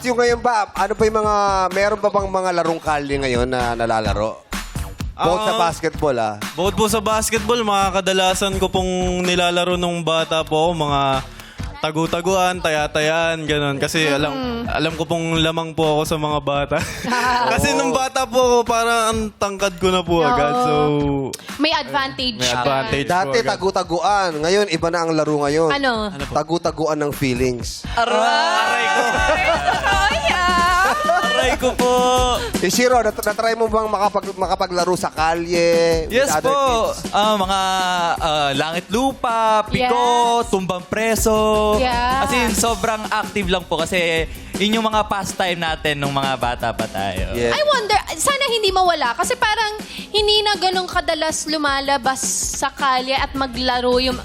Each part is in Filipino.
yung ngayon ba, ano pa yung mga, meron pa bang mga larong kalye ngayon na nalalaro? Bukod sa basketball, Bukod po sa basketball, mga kadalasan ko pong nilalaro nung bata po ako, mga tagu-taguan, taya-tayaan, gano'n. Kasi alam ko pong lamang po ako sa mga bata. Kasi nung bata po ako, parang ang tangkad ko na po agad. So, May advantage. may advantage po Dati agad. tagu-taguan. Ngayon, iba na ang laro ngayon. Ano? Tagu-taguan ng feelings. Aray ko. Aray ko po. Si Shiro, natry mo bang makapaglaro sa kalye? with Yes other po. kids? Mga langit lupa, piko, Yes. tumbang preso. Yeah. As in, sobrang active lang po kasi yun yung mga pastime natin nung mga bata pa tayo. Yeah. I wonder, sana hindi mawala. Kasi parang hindi na ganun kadalas lumalabas sa kalye at maglaro yung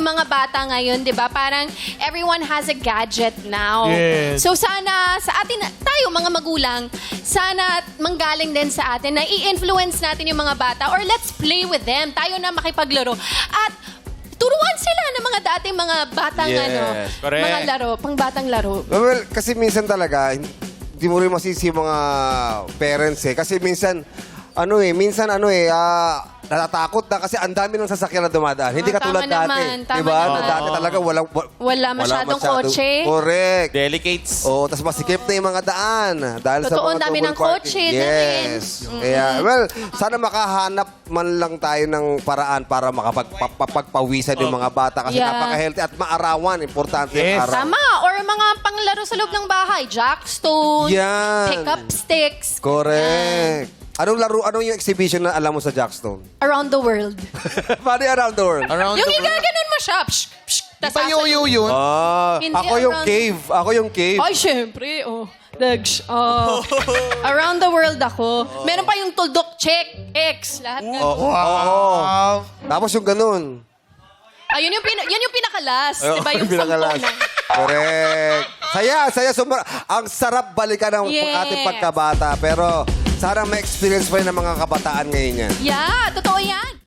mga bata ngayon, di ba? Parang everyone has a gadget now. Yes. So sana sa atin, tayo mga magulang, sana manggaling din sa atin na i-influence natin yung mga bata or let's play with them. Tayo na makipaglaro. At turuan sila ng mga dating mga batang Yes, correct. mga laro, pang batang laro. Well, kasi minsan talaga, hindi mo rin masisi yung mga parents Kasi minsan, natatakot na kasi ang dami ng sasakyan na dumadaan. Hindi katulad tama dati. naman, tama Diba? naman. Dati talaga Wala masyadong kotse. Correct. Delicates. Oo, tapos masikip na yung mga daan. Dahil Totoo, sa mga dami double ng kotse parking. na Yes. Kaya, well, sana makahanap man lang tayo ng paraan para makapagpawisan yung mga bata kasi Yeah. napaka-healthy at maarawan. Importante yung Yes. araw. Tama. Or mga panglaro sa loob ng bahay. Jackstone. Yan. Pick-up sticks. Correct. Anong yung exhibition na alam mo sa Jackstone? Around the world. Paano yung around the world? Yung gaganon mo siya. Psh, psh, tas Payoyo yun. Hindi Ako yung around- cave. Ako yung cave. Ay, syempre. Oh. Around the world ako. Meron pa yung tuldok, check, X. Lahat ganun. Oo. Tapos yung ganun. Ayun yan yung pinakalas. Diba yung Pinakalas. sampu na. Correct. Saya. Ang sarap balikan ng Yes. ating pagkabata. Pero sana ma-experience pa rin ng mga kabataan ngayon yan. Yeah, totoo yan.